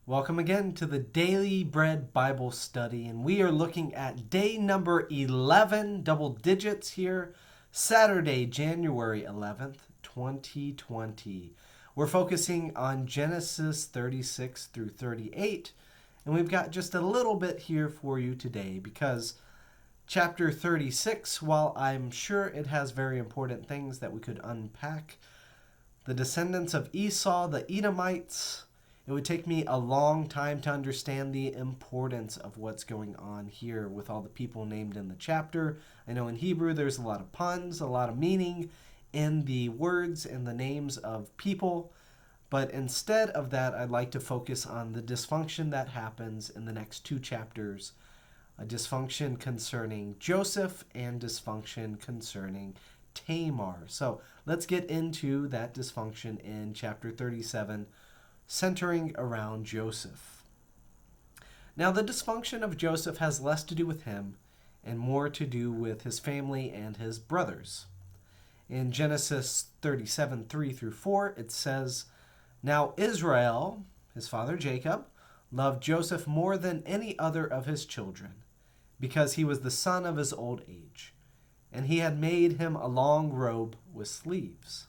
Welcome again to the Daily Bread Bible Study, and we are looking at day number 11, double digits here, Saturday, January 11th, 2020. We're focusing on Genesis 36 through 38, and we've got just a little bit here for you today because chapter 36, while I'm sure it has very important things that we could unpack, the descendants of Esau, the Edomites, it would take me a long time to understand the importance of what's going on here with all the people named in the chapter. I know in Hebrew there's a lot of puns, a lot of meaning in the words and the names of people. But instead of that, I'd like to focus on the dysfunction that happens in the next two chapters. A dysfunction concerning Joseph and dysfunction concerning Tamar. So let's get into that dysfunction in chapter 37, centering around Joseph. Now, the dysfunction of Joseph has less to do with him and more to do with his family and his brothers. In Genesis 37, 3 through 4, it says, "Now Israel, his father Jacob, loved Joseph more than any other of his children, because he was the son of his old age, and he had made him a long robe with sleeves.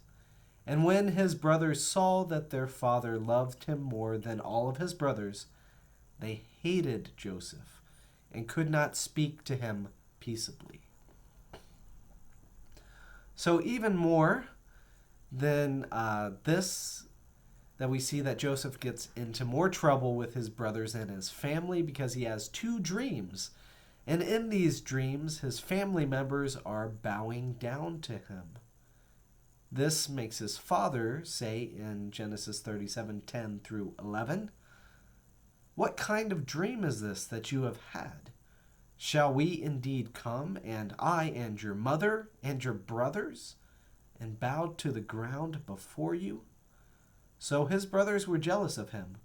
And when his brothers saw that their father loved him more than all of his brothers, they hated Joseph and could not speak to him peaceably." So even more than this, that we see that Joseph gets into more trouble with his brothers and his family because he has two dreams. And in these dreams, his family members are bowing down to him. This makes his father say in Genesis 37, 10 through 11, "What kind of dream is this that you have had? Shall we indeed come, and I and your mother and your brothers, and bow to the ground before you?" So his brothers were jealous of him,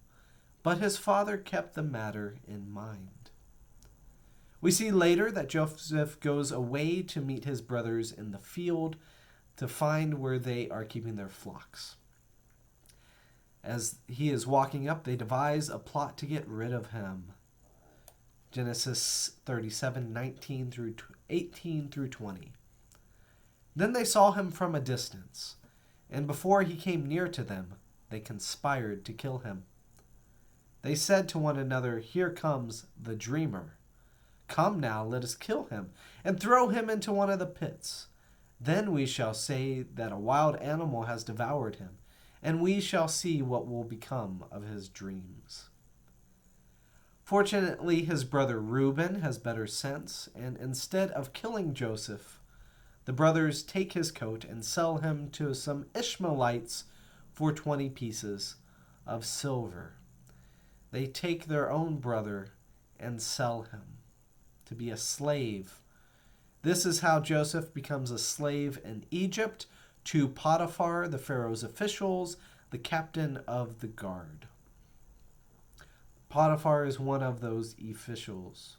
but his father kept the matter in mind. We see later that Joseph goes away to meet his brothers in the field to find where they are keeping their flocks. As he is walking up, they devise a plot to get rid of him. Genesis 37, 19 through 18 through 20. "Then they saw him from a distance, and before he came near to them, they conspired to kill him. They said to one another, 'Here comes the dreamer. Come now, let us kill him, and throw him into one of the pits. Then we shall say that a wild animal has devoured him, and we shall see what will become of his dreams.' Fortunately, his brother Reuben has better sense, and instead of killing Joseph, the brothers take his coat and sell him to some Ishmaelites for 20 pieces of silver. They take their own brother and sell him to be a slave. This is how Joseph becomes a slave in Egypt to Potiphar, the Pharaoh's officials, the captain of the guard. Potiphar is one of those officials.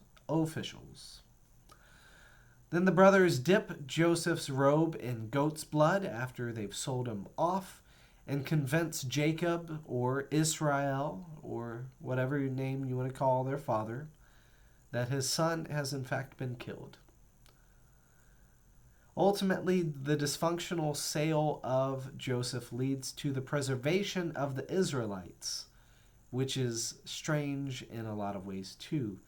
Then the brothers dip Joseph's robe in goat's blood after they've sold him off and convince Jacob or Israel or whatever name you want to call their father that his son has in fact been killed. Ultimately, the dysfunctional sale of Joseph leads to the preservation of the Israelites, which is strange in a lot of ways too.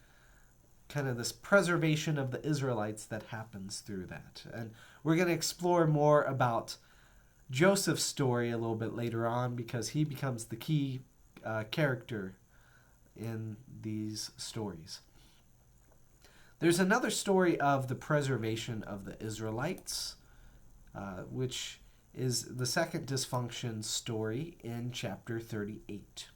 Kind of this preservation of the Israelites that happens through that. And we're going to explore more about Joseph's story a little bit later on because he becomes the key character in these stories. There's another story of the preservation of the Israelites, which is the second dysfunction story in chapter 38.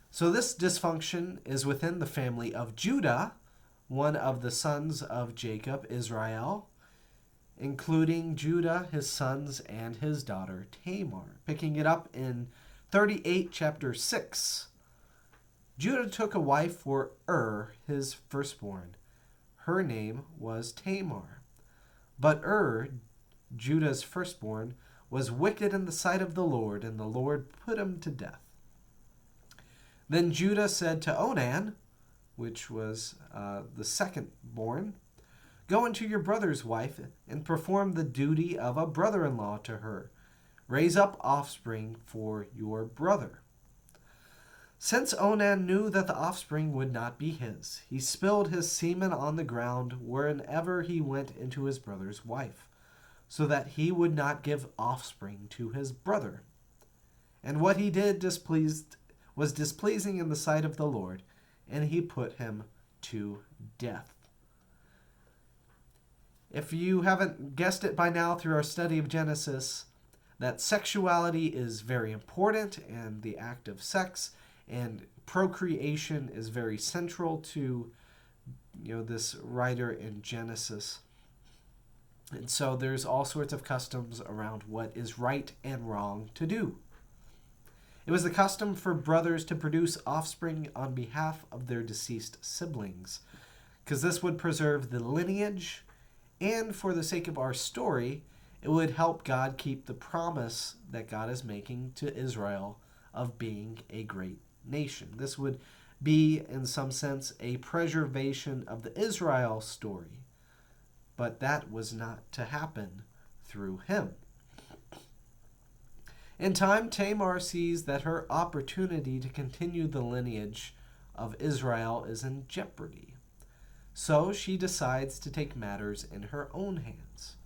So this dysfunction is within the family of Judah, one of the sons of Jacob, Israel, including Judah, his sons, and his daughter Tamar. Picking it up in 38, chapter 6. Judah took a wife for his firstborn. Her name was Tamar. But Judah's firstborn, was wicked in the sight of the Lord, and the Lord put him to death. Then Judah said to Onan, which was the second born, "Go into your brother's wife and perform the duty of a brother-in-law to her. Raise up offspring for your brother." Since Onan knew that the offspring would not be his, he spilled his semen on the ground whenever he went into his brother's wife, so that he would not give offspring to his brother. And what he did was displeasing in the sight of the Lord, and he put him to death. If you haven't guessed it by now through our study of Genesis, that sexuality is very important, and the act of sex and procreation is very central to this writer in Genesis. And so there's all sorts of customs around what is right and wrong to do. It was the custom for brothers to produce offspring on behalf of their deceased siblings, because this would preserve the lineage, and for the sake of our story, it would help God keep the promise that God is making to Israel of being a great nation. This would be, in some sense, a preservation of the Israel story, but that was not to happen through him. In time, Tamar sees that her opportunity to continue the lineage of Israel is in jeopardy. So she decides to take matters in her own hands.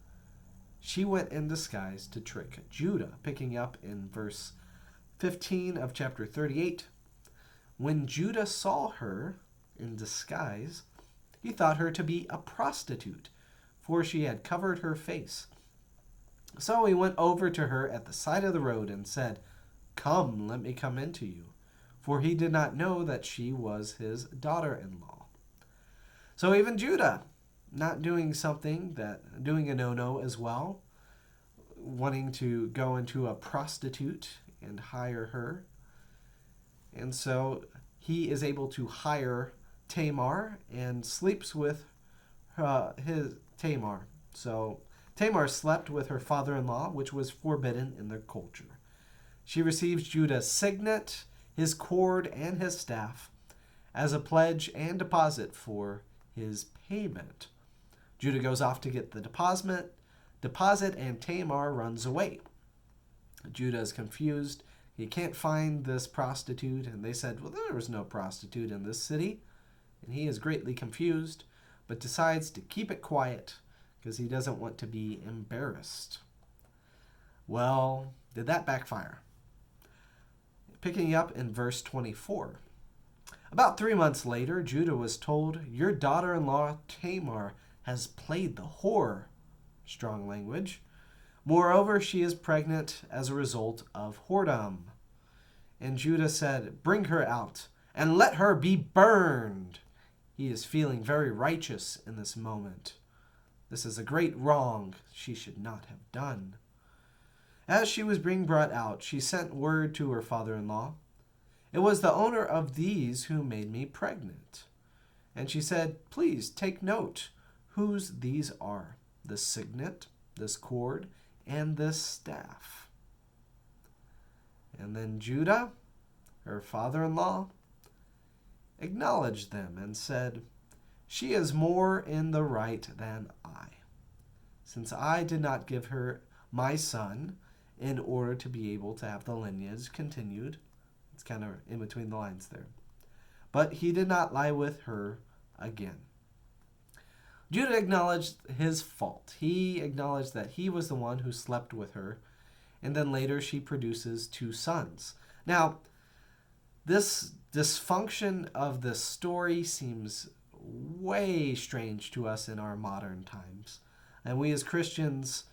She went in disguise to trick Judah, picking up in verse 15 of chapter 38. When Judah saw her in disguise, he thought her to be a prostitute, for she had covered her face. So he went over to her at the side of the road and said, "Come, let me come into you," for he did not know that she was his daughter-in-law. So even Judah, not doing doing a no-no as well, wanting to go into a prostitute and hire her. And so he is able to hire Tamar and sleeps with his Tamar. So Tamar slept with her father-in-law, which was forbidden in their culture. She receives Judah's signet, his cord, and his staff as a pledge and deposit for his payment. Judah goes off to get the deposit, and Tamar runs away. Judah is confused. He can't find this prostitute, and they said, well, there was no prostitute in this city. And he is greatly confused, but decides to keep it quiet because he doesn't want to be embarrassed. Well, did that backfire? Picking up in verse 24. About 3 months later, Judah was told, "Your daughter-in-law Tamar has played the whore." Strong language. Moreover, she is pregnant as a result of whoredom. And Judah said, "Bring her out and let her be burned." He is feeling very righteous in this moment. This is a great wrong she should not have done. As she was being brought out, she sent word to her father-in-law, "It was the owner of these who made me pregnant." And she said, "Please take note whose these are, this signet, this cord, and this staff." And then Judah, her father-in-law, acknowledged them and said, "She is more in the right than I, since I did not give her my son in order to be able to have the lineage continued." It's kind of in between the lines there. "But he did not lie with her again." Judah acknowledged his fault. He acknowledged that he was the one who slept with her, and then later she produces 2 sons. Now, this dysfunction of this story seems way strange to us in our modern times. And we as Christians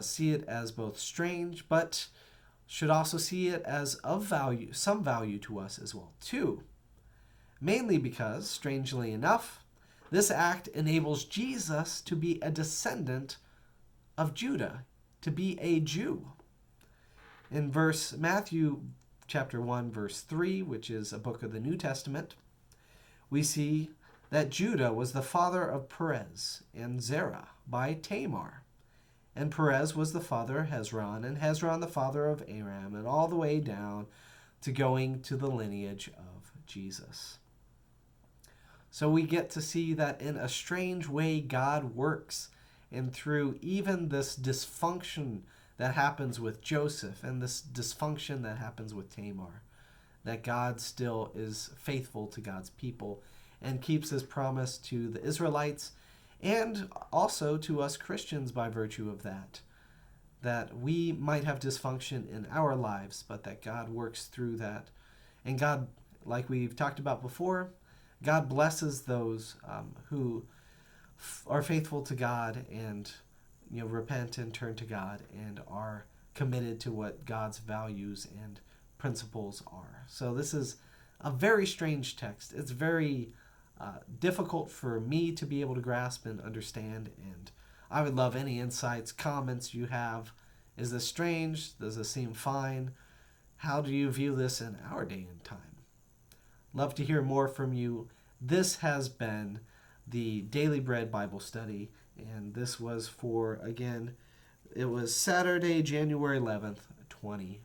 see it as both strange, but should also see it as of value, some value to us as well, too. Mainly because, strangely enough, this act enables Jesus to be a descendant of Judah, to be a Jew. In Matthew chapter 1, verse 3, which is a book of the New Testament, we see that Judah was the father of Perez and Zerah by Tamar. And Perez was the father of Hezron, and Hezron the father of Aram, and all the way down to going to the lineage of Jesus. So we get to see that in a strange way God works, and through even this dysfunction that happens with Joseph and this dysfunction that happens with Tamar, that God still is faithful to God's people and keeps his promise to the Israelites and also to us Christians by virtue of that. That we might have dysfunction in our lives, but that God works through that. And God, like we've talked about before, God blesses those who are faithful to God and repent and turn to God and are committed to what God's values and principles are. So this is a very strange text. It's very difficult for me to be able to grasp and understand, and I would love any insights, comments you have. Is this strange? Does this seem fine? How do you view this in our day and time? Love to hear more from you. This has been the Daily Bread Bible Study, and this was for, again, it was Saturday, January 11th, 2020.